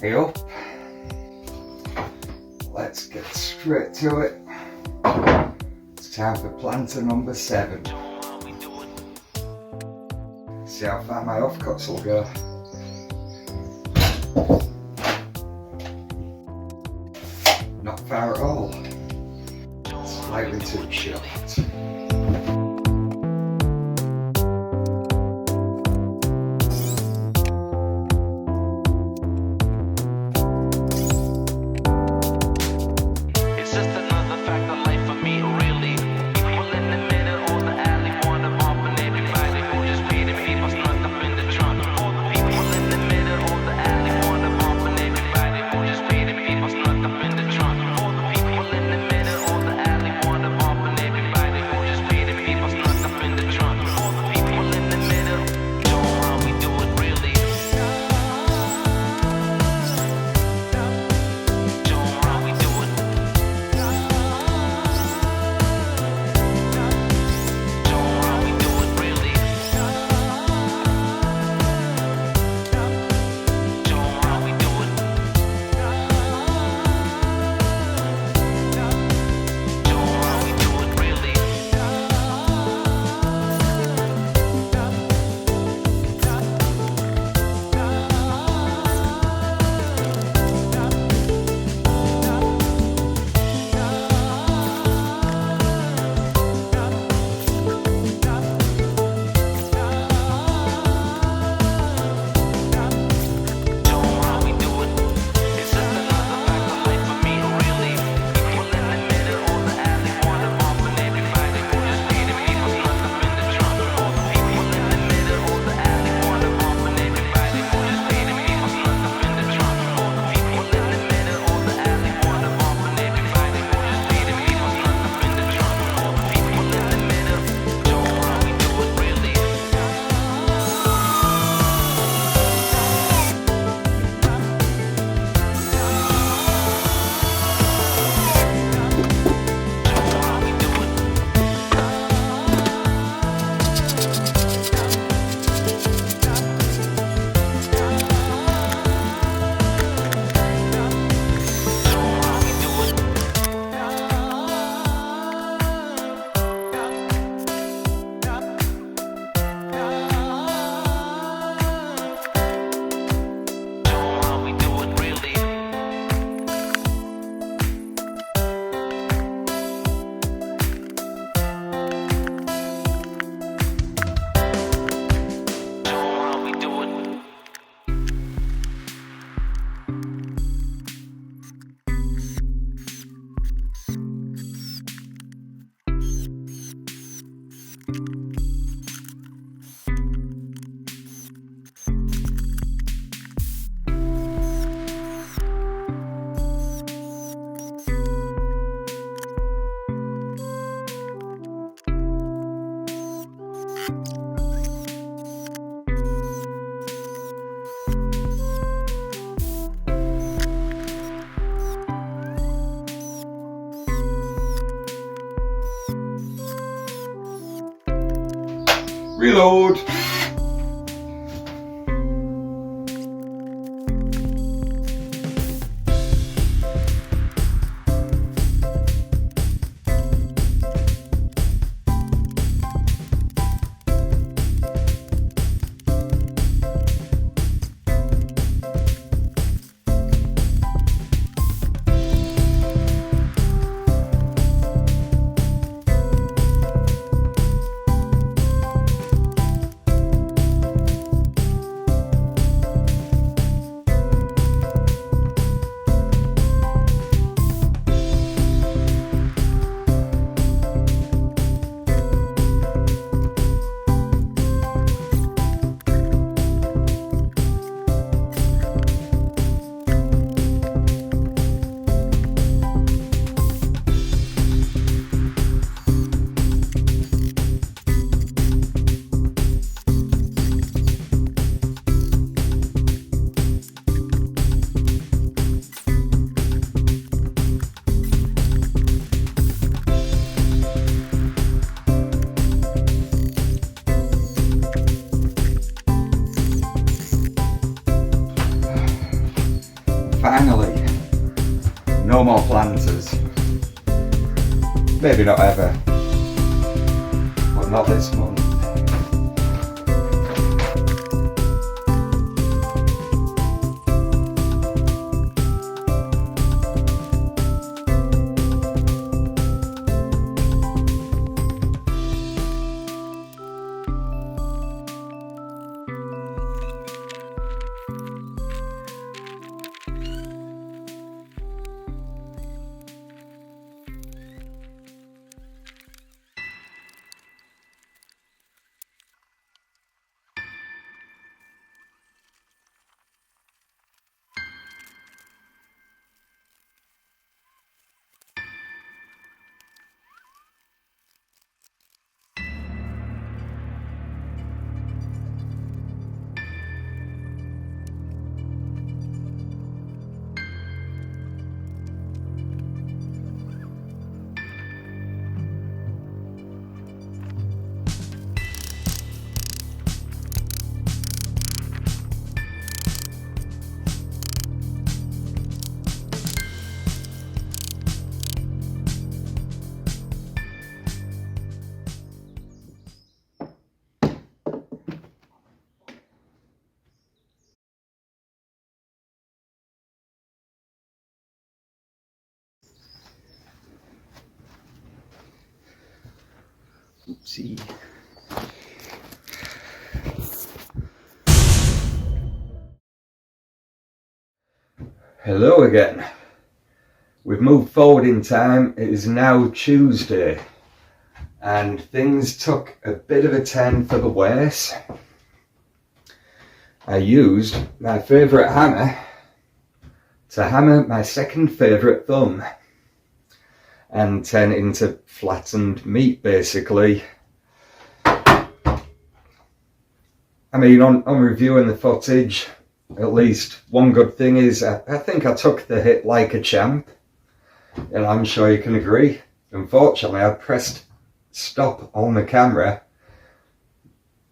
Hey up, let's get straight to it. It's time for planter number 7. See how far my offcuts will go. Not far at all, slightly too short. Reload. no more planters. Maybe not ever, but not this month. Oopsie. Hello again. We've moved forward in time. It is now Tuesday and things took a bit of a turn for the worse. I used my favourite hammer to hammer my second favourite thumb and turn it into flattened meat basically. I mean, on reviewing the footage, at least one good thing is I think I took the hit like a champ, and I'm sure you can agree. Unfortunately, I pressed stop on the camera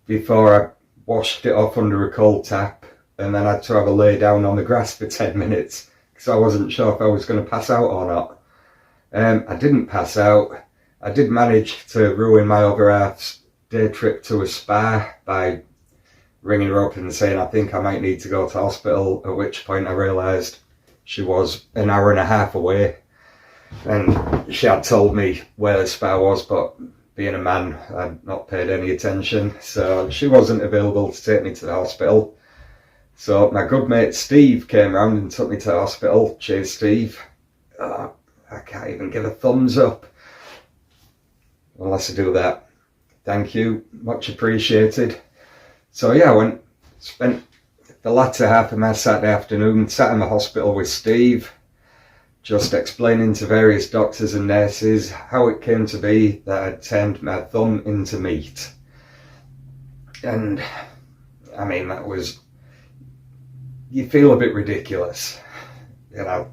before I washed it off under a cold tap, and then I had to have a lay down on the grass for 10 minutes because I wasn't sure if I was going to pass out or not. I didn't pass out. I did manage to ruin my other half's day trip to a spa by ringing her up and saying I think I might need to go to hospital, at which point I realised she was an hour and a half away and she had told me where the spa was, but being a man I'd not paid any attention, so she wasn't available to take me to the hospital. So my good mate Steve came round and took me to the hospital. Cheers Steve. I can't even give a thumbs up unless I do that. Thank you, much appreciated. So yeah, spent the latter half of my Saturday afternoon sat in the hospital with Steve, just explaining to various doctors and nurses how it came to be that I'd turned my thumb into meat. And I mean, that was, you feel a bit ridiculous, you know.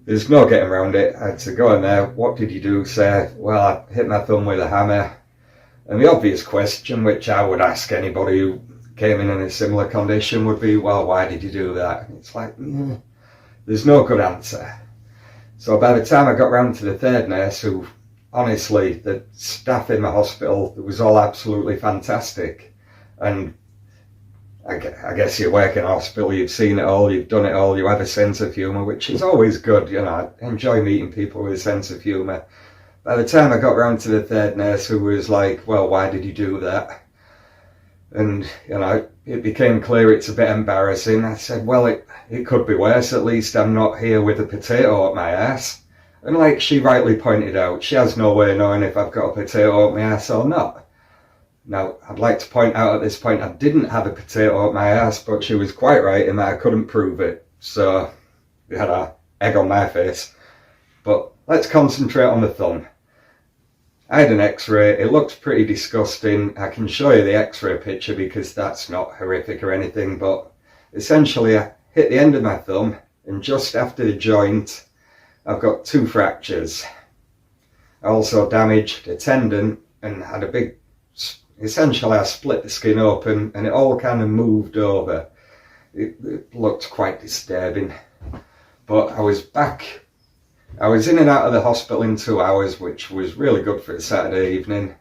There's no getting around it. I had to go in there. What did you do? Say, well, I hit my thumb with a hammer. And the obvious question, which I would ask anybody who came in a similar condition, would be, well, why did you do that? And it's like, there's no good answer. So by the time I got round to the third nurse, who, honestly, the staff in the hospital, it was all absolutely fantastic. And I guess you work in a hospital, you've seen it all, you've done it all, you have a sense of humour, which is always good, you know. I enjoy meeting people with a sense of humour. By the time I got round to the third nurse, who was like, well, why did you do that? And, you know, it became clear it's a bit embarrassing. I said, well, it could be worse. At least I'm not here with a potato up my ass. And like she rightly pointed out, she has no way of knowing if I've got a potato up my ass or not. Now, I'd like to point out at this point, I didn't have a potato up my ass, but she was quite right in that I couldn't prove it. So, we had an egg on my face. But let's concentrate on the thumb. I had an x-ray, it looks pretty disgusting. I can show you the x-ray picture because that's not horrific or anything, but essentially I hit the end of my thumb and just after the joint I've got 2 fractures. I also damaged a tendon and had a big, essentially I split the skin open and it all kind of moved over. It looked quite disturbing. But I was back I was in and out of the hospital in 2 hours, which was really good for a Saturday evening.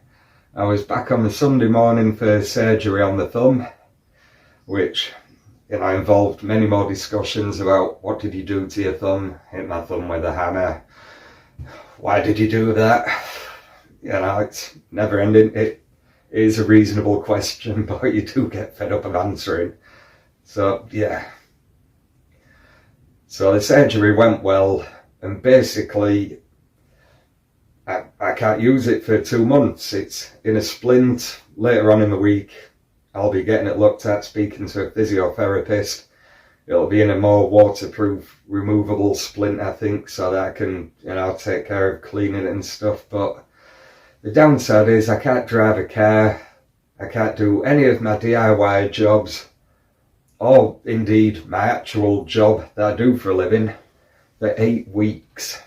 I was back on the Sunday morning for surgery on the thumb, which, you know, involved many more discussions about what did you do to your thumb, hit my thumb with a hammer, why did you do that? You know, it's never ending. It is a reasonable question, but you do get fed up of answering. So, yeah. So the surgery went well, and basically I can't use it for 2 months. It's in a splint. Later on in the week I'll be getting it looked at, speaking to a physiotherapist. It'll be in a more waterproof, removable splint, I think, so that I can, you know, take care of cleaning it and stuff. But the downside is I can't drive a car, I can't do any of my DIY jobs, or indeed my actual job that I do for a living, for 8 weeks.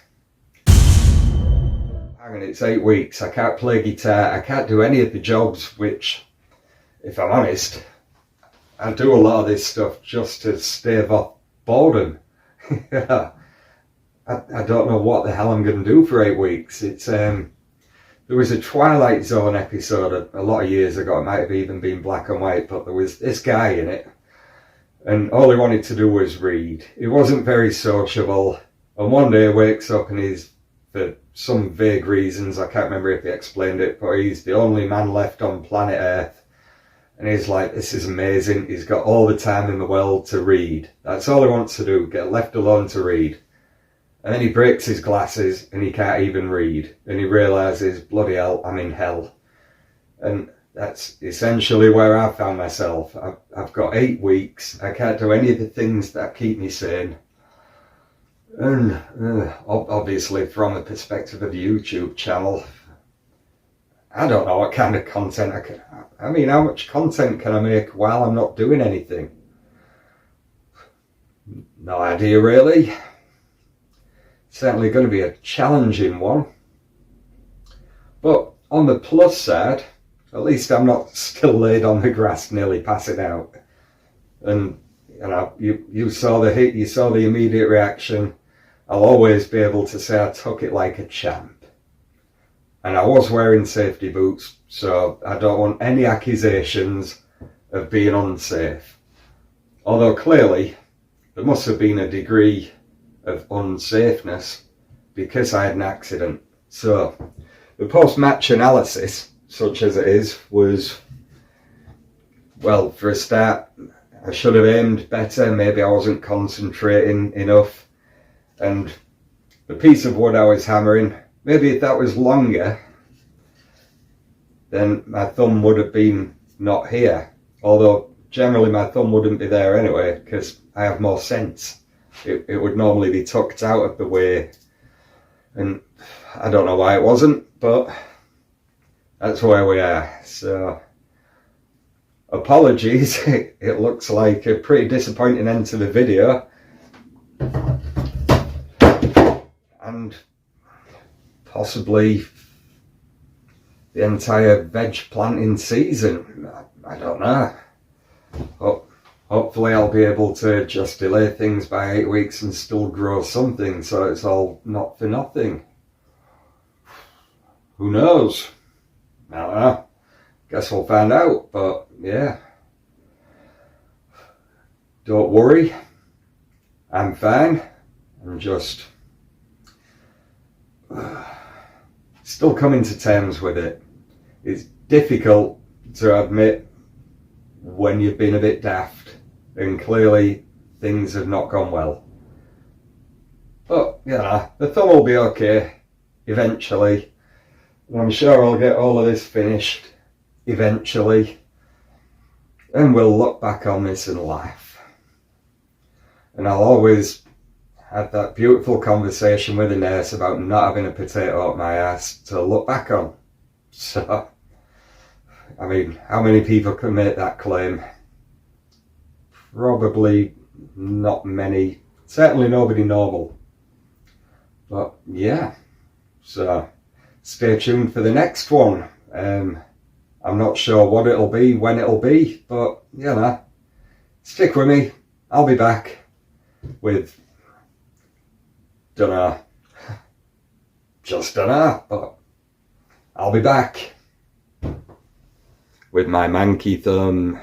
Hang on, it's 8 weeks. I can't play guitar, I can't do any of the jobs, which, if I'm honest, I do a lot of this stuff just to stave off boredom. I don't know what the hell I'm going to do for 8 weeks. It's there was a Twilight Zone episode a lot of years ago. It might have even been black and white, but there was this guy in it, and all he wanted to do was read. He wasn't very sociable, and one day he wakes up and he's, for some vague reasons, I can't remember if he explained it, but he's the only man left on planet Earth. And he's like, this is amazing. He's got all the time in the world to read. That's all he wants to do, get left alone to read. And then he breaks his glasses and he can't even read. And he realises, bloody hell, I'm in hell. And that's essentially where I found myself. I've got 8 weeks. I can't do any of the things that keep me sane. And obviously from the perspective of the YouTube channel, I don't know what kind of content I mean, how much content can I make while I'm not doing anything? No idea, really. Certainly going to be a challenging one. But on the plus side, at least I'm not still laid on the grass nearly passing out. And, you know, you saw the hit, you saw the immediate reaction. I'll always be able to say I took it like a champ. And I was wearing safety boots, so I don't want any accusations of being unsafe. Although clearly there must have been a degree of unsafeness because I had an accident. So the post-match analysis, such as it is, was, well, for a start, I should have aimed better. Maybe I wasn't concentrating enough. And the piece of wood I was hammering, maybe if that was longer, then my thumb would have been not here. Although generally my thumb wouldn't be there anyway, because I have more sense. It would normally be tucked out of the way. And I don't know why it wasn't, but that's where we are. So apologies, it looks like a pretty disappointing end to the video. And possibly the entire veg planting season. I don't know. Hopefully I'll be able to just delay things by 8 weeks and still grow something, so it's all not for nothing. Who knows? I don't know. Guess we'll find out, but yeah. Don't worry. I'm fine. I'm just still coming to terms with it. It's difficult to admit when you've been a bit daft and clearly things have not gone well. But, you know, the thumb will be okay eventually. And I'm sure I'll get all of this finished eventually. And we'll look back on this and laugh. And I'll always have that beautiful conversation with a nurse about not having a potato up my ass to look back on. So, I mean, how many people can make that claim? Probably not many. Certainly nobody normal. But yeah, so stay tuned for the next one. I'm not sure what it'll be, when it'll be, but you know, stick with me. I'll be back with, dunno. Just don't know, but I'll be back with my manky thumb.